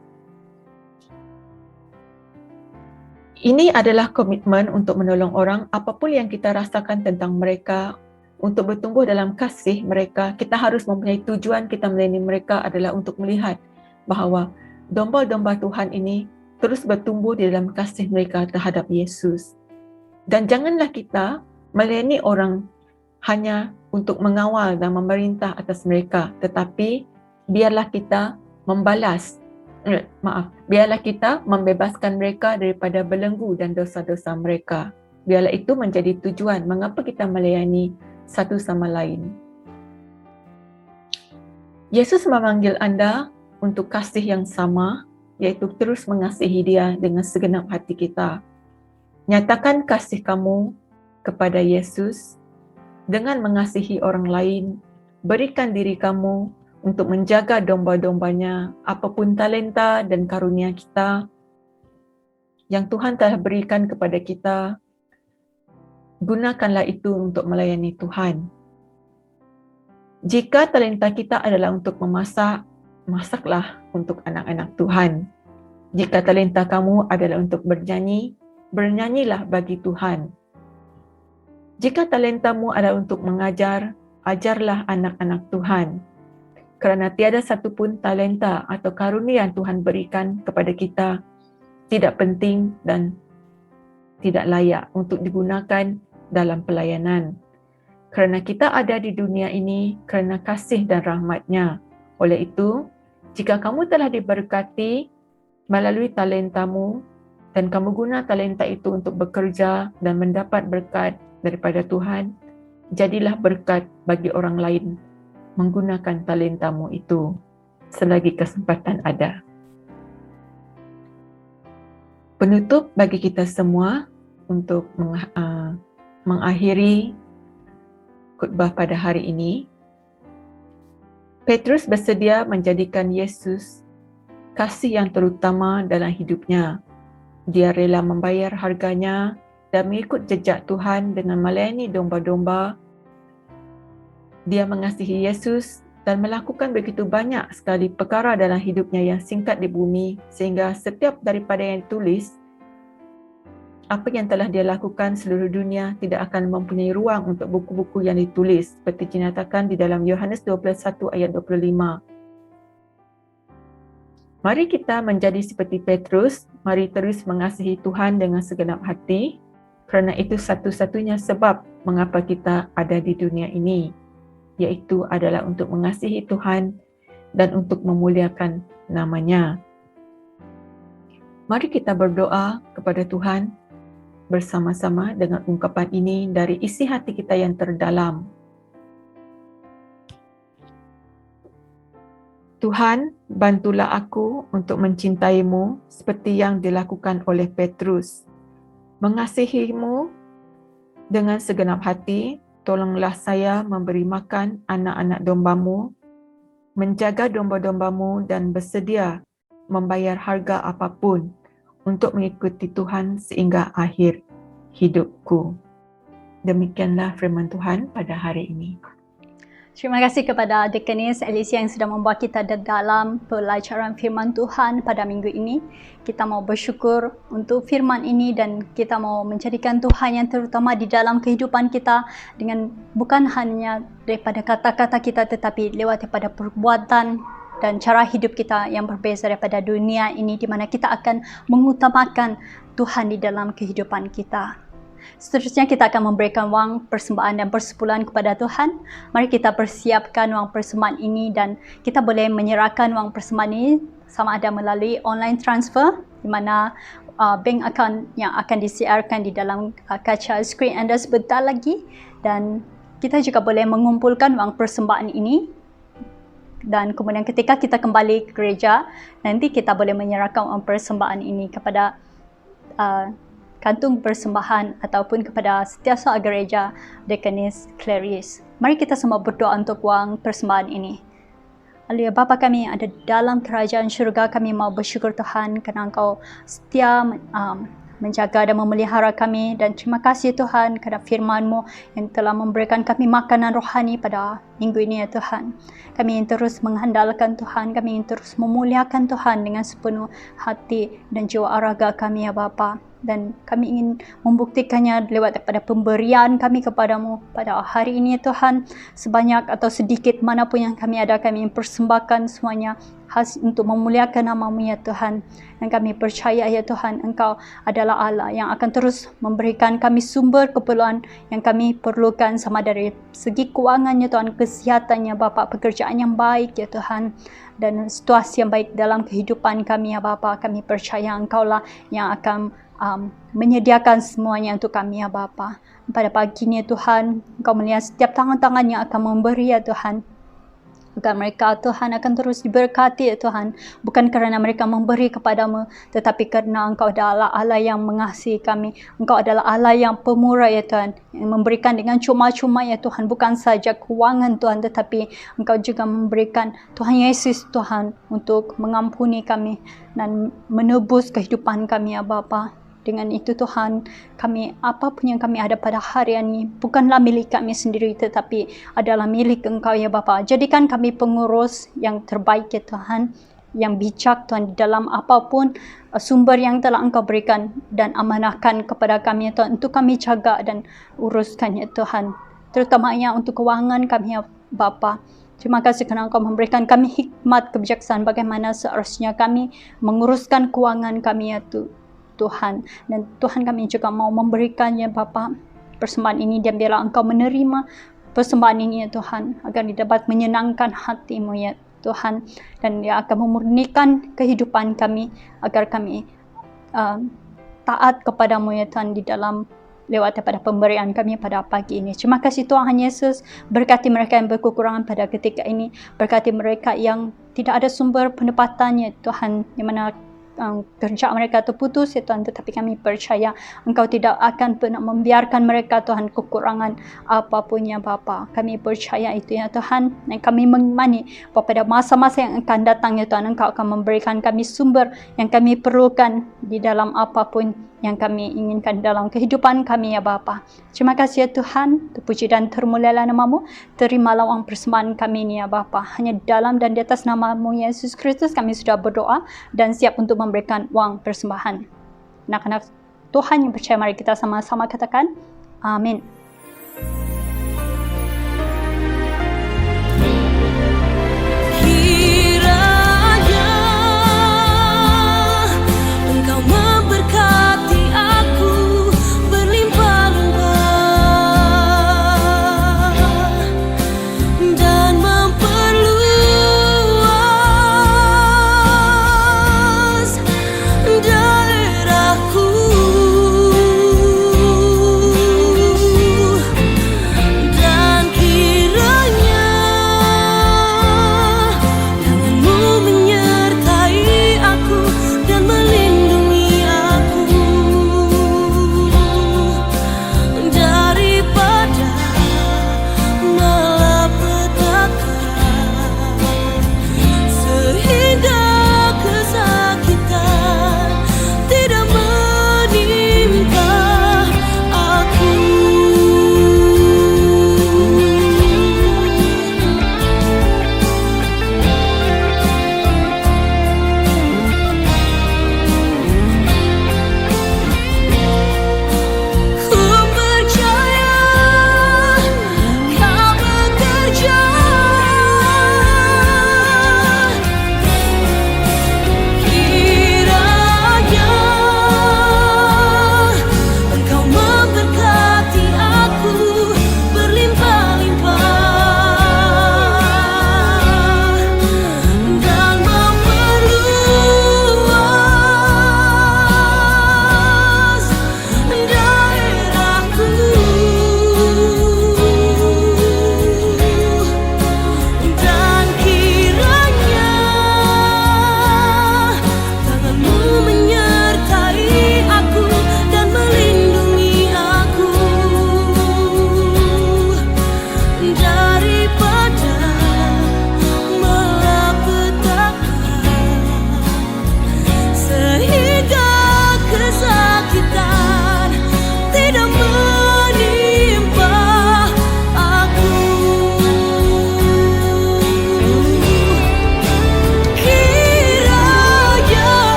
Ini adalah komitmen untuk menolong orang, apapun yang kita rasakan tentang mereka, untuk bertumbuh dalam kasih mereka. Kita harus mempunyai tujuan kita melayani mereka adalah untuk melihat bahawa domba-domba Tuhan ini terus bertumbuh di dalam kasih mereka terhadap Yesus. Dan janganlah kita melayani orang hanya untuk mengawal dan memerintah atas mereka, tetapi biarlah kita biarlah kita membebaskan mereka daripada belenggu dan dosa-dosa mereka. Biarlah itu menjadi tujuan mengapa kita melayani satu sama lain. Yesus memanggil anda untuk kasih yang sama, yaitu terus mengasihi dia dengan segenap hati kita. Nyatakan kasih kamu kepada Yesus dengan mengasihi orang lain. Berikan diri kamu untuk menjaga domba-dombanya, apapun talenta dan karunia kita yang Tuhan telah berikan kepada kita. Gunakanlah itu untuk melayani Tuhan. Jika talenta kita adalah untuk memasak, masaklah untuk anak-anak Tuhan. Jika talenta kamu adalah untuk bernyanyi, bernyanyilah bagi Tuhan. Jika talentamu adalah untuk mengajar, ajarlah anak-anak Tuhan. Kerana tiada satu pun talenta atau karunia yang Tuhan berikan kepada kita tidak penting dan tidak layak untuk digunakan dalam pelayanan. Kerana kita ada di dunia ini kerana kasih dan rahmat-Nya. Oleh itu, jika kamu telah diberkati melalui talentamu dan kamu guna talenta itu untuk bekerja dan mendapat berkat daripada Tuhan, jadilah berkat bagi orang lain menggunakan talentamu itu selagi kesempatan ada. Penutup bagi kita semua untuk mengakhiri khutbah pada hari ini. Petrus bersedia menjadikan Yesus kasih yang terutama dalam hidupnya. Dia rela membayar harganya dan mengikut jejak Tuhan dengan melayani domba-domba. Dia mengasihi Yesus dan melakukan begitu banyak sekali perkara dalam hidupnya yang singkat di bumi, sehingga setiap daripada yang ditulis, apa yang telah dia lakukan seluruh dunia tidak akan mempunyai ruang untuk buku-buku yang ditulis, seperti dinyatakan di dalam Yohanes 21 ayat 25. Mari kita menjadi seperti Petrus, mari terus mengasihi Tuhan dengan segenap hati, kerana itu satu-satunya sebab mengapa kita ada di dunia ini, iaitu adalah untuk mengasihi Tuhan dan untuk memuliakan nama-Nya. Mari kita berdoa kepada Tuhan bersama-sama dengan ungkapan ini dari isi hati kita yang terdalam. Tuhan, bantulah aku untuk mencintai-Mu seperti yang dilakukan oleh Petrus. Mengasihi-Mu dengan segenap hati. Tolonglah saya memberi makan anak-anak domba-Mu, menjaga domba-domba-Mu dan bersedia membayar harga apapun untuk mengikuti Tuhan sehingga akhir hidupku. Demikianlah firman Tuhan pada hari ini. Terima kasih kepada Deaconess Alicia yang sudah membawa kita dalam pelajaran firman Tuhan pada minggu ini. Kita mau bersyukur untuk firman ini dan kita mau menjadikan Tuhan yang terutama di dalam kehidupan kita dengan bukan hanya daripada kata-kata kita tetapi lewat daripada perbuatan dan cara hidup kita yang berbeza daripada dunia ini di mana kita akan mengutamakan Tuhan di dalam kehidupan kita. Seterusnya kita akan memberikan wang persembahan dan persepuluhan kepada Tuhan. Mari kita persiapkan wang persembahan ini dan kita boleh menyerahkan wang persembahan ini sama ada melalui online transfer di mana bank account yang akan disiarkan di dalam kaca skrin anda sebentar lagi, dan kita juga boleh mengumpulkan wang persembahan ini, dan kemudian ketika kita kembali ke gereja nanti kita boleh menyerahkan wang persembahan ini kepada kantung persembahan ataupun kepada setiausaha gereja Deaconess Clarice. Mari kita semua berdoa untuk wang persembahan ini. Haleluya. Bapa kami yang ada dalam kerajaan syurga, kami mau bersyukur Tuhan kerana Engkau setia menjaga dan memelihara kami, dan terima kasih Tuhan kerana firman-Mu yang telah memberikan kami makanan rohani pada minggu ini ya Tuhan. Kami ingin terus mengandalkan Tuhan, kami ingin terus memuliakan Tuhan dengan sepenuh hati dan jiwa raga kami ya Bapa. Dan kami ingin membuktikannya lewat daripada pemberian kami kepadamu pada hari ini ya Tuhan. Sebanyak atau sedikit manapun yang kami ada, kami ingin persembahkan semuanya untuk memuliakan nama-Mu ya Tuhan. Dan kami percaya ya Tuhan, Engkau adalah Allah yang akan terus memberikan kami sumber keperluan yang kami perlukan, sama dari segi kewangannya Tuhan, kesihatannya Bapa, pekerjaan yang baik ya Tuhan, dan situasi yang baik dalam kehidupan kami ya Bapa. Kami percaya Engkau lah yang akan menyediakan semuanya untuk kami ya Bapa. Pada pagi ini Tuhan, Engkau melihat setiap tangan-tangan yang akan memberi ya Tuhan. Agar mereka Tuhan akan terus diberkati ya Tuhan. Bukan kerana mereka memberi kepadamu, tetapi kerana Engkau adalah Allah yang mengasihi kami. Engkau adalah Allah yang pemurah ya Tuhan, yang memberikan dengan cuma-cuma ya Tuhan. Bukan saja kewangan Tuhan, tetapi Engkau juga memberikan Tuhan Yesus Tuhan untuk mengampuni kami dan menebus kehidupan kami ya Bapa. Dengan itu Tuhan, kami apapun yang kami ada pada hari ini bukanlah milik kami sendiri, tetapi adalah milik Engkau ya Bapa. Jadikan kami pengurus yang terbaik ya Tuhan, yang bijak Tuhan di dalam apapun sumber yang telah Engkau berikan dan amanahkan kepada kami ya Tuhan, untuk kami jaga dan uruskan ya Tuhan. Terutamanya untuk kewangan kami ya Bapa. Terima kasih kerana Engkau memberikan kami hikmat kebijaksanaan bagaimana seharusnya kami menguruskan kewangan kami ya Tuhan. Dan Tuhan, kami juga mau memberikannya Bapa persembahan ini, dan biarlah Engkau menerima persembahan ini ya Tuhan, agar dapat menyenangkan hati-Mu ya Tuhan, dan Dia akan memurnikan kehidupan kami agar kami taat kepadamu ya Tuhan di dalam lewat daripada pemberian kami pada pagi ini. Terima kasih Tuhan Yesus, berkati mereka yang berkekurangan pada ketika ini, berkati mereka yang tidak ada sumber pendapatannya Tuhan, di mana kerja mereka terputus ya Tuhan, tetapi kami percaya Engkau tidak akan pernah membiarkan mereka Tuhan kekurangan apapun ya Bapa. Kami percaya itu ya Tuhan, dan kami mengimani bahawa pada masa-masa yang akan datang ya Tuhan, Engkau akan memberikan kami sumber yang kami perlukan di dalam apapun yang kami inginkan dalam kehidupan kami ya Bapa. Terima kasih ya Tuhan, terpuji dan termulialah nama-Mu. Terimalah wang persembahan kami ini ya Bapa. Hanya dalam dan di atas nama-Mu Yesus Kristus kami sudah berdoa dan siap untuk memberikan wang persembahan. Anak-anak Tuhan yang percaya, mari kita sama-sama katakan amin.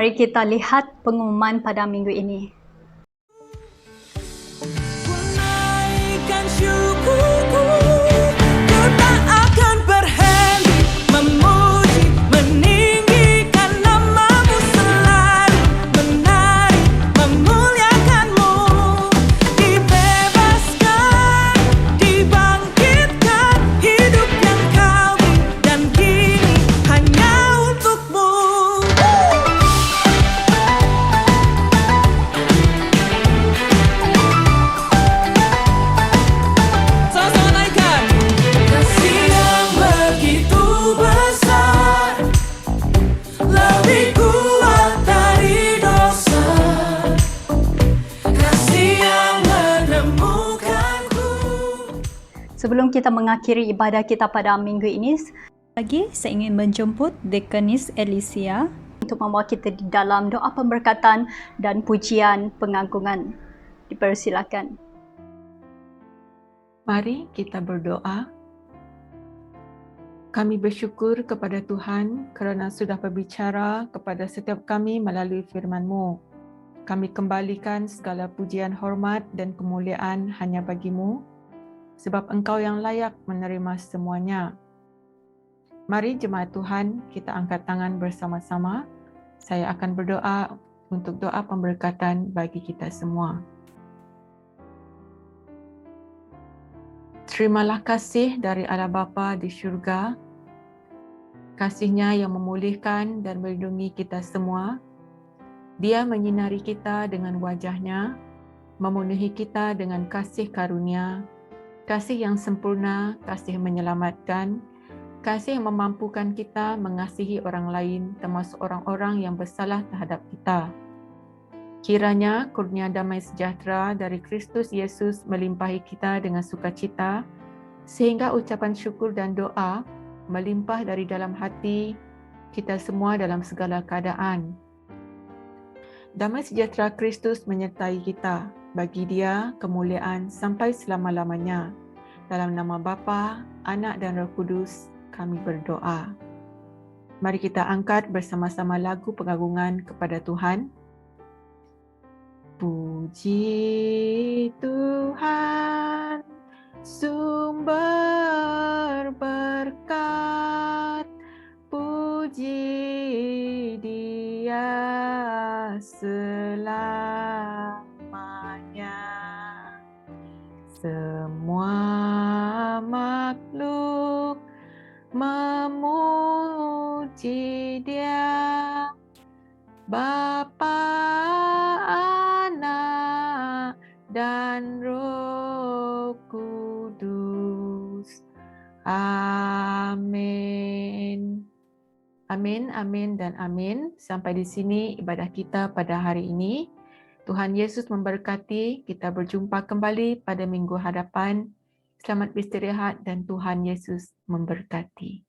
Mari kita lihat pengumuman pada minggu ini. Naikkan syukurku, ku tak akan berhenti memuji, meninggikan nama-Mu selalu, menari, memuliakan-Mu. Dibebaskan, dibangkitkan, hidup yang Kau beri, dan kini hanya untuk-Mu. Sama-sama naikkan. Kasih yang begitu besar, lebih kuat dari dosa. Kasih yang menemukanku. Sebelum kita mengakhiri ibadah kita pada minggu ini, lagi saya ingin menjemput Deaconess Alicia untuk membawa kita di dalam doa pemberkatan dan pujian pengagungan. Dipersilakan. Mari kita berdoa. Kami bersyukur kepada Tuhan kerana sudah berbicara kepada setiap kami melalui firman-Mu. Kami kembalikan segala pujian, hormat dan kemuliaan hanya bagi-Mu, sebab Engkau yang layak menerima semuanya. Mari jemaat Tuhan, kita angkat tangan bersama-sama. Saya akan berdoa untuk doa pemberkatan bagi kita semua. Terimalah kasih dari Allah Bapa di syurga, kasih-Nya yang memulihkan dan melindungi kita semua. Dia menyinari kita dengan wajah-Nya, memenuhi kita dengan kasih karunia, kasih yang sempurna, kasih menyelamatkan, kasih yang memampukan kita mengasihi orang lain, termasuk orang-orang yang bersalah terhadap kita. Kiranya kurnia damai sejahtera dari Kristus Yesus melimpahi kita dengan sukacita, sehingga ucapan syukur dan doa melimpah dari dalam hati kita semua dalam segala keadaan. Damai sejahtera Kristus menyertai kita. Bagi Dia kemuliaan sampai selama-lamanya. Dalam nama Bapa, Anak dan Roh Kudus, kami berdoa. Mari kita angkat bersama-sama lagu pengagungan kepada Tuhan. Puji Tuhan, sumber berkat, puji Dia selamanya. Semua makhluk memuji Dia, Bapa, Anak, dan Roh Kudus. Amin. Amin, amin, dan amin. Sampai di sini ibadah kita pada hari ini. Tuhan Yesus memberkati. Kita berjumpa kembali pada minggu hadapan. Selamat beristirahat dan Tuhan Yesus memberkati.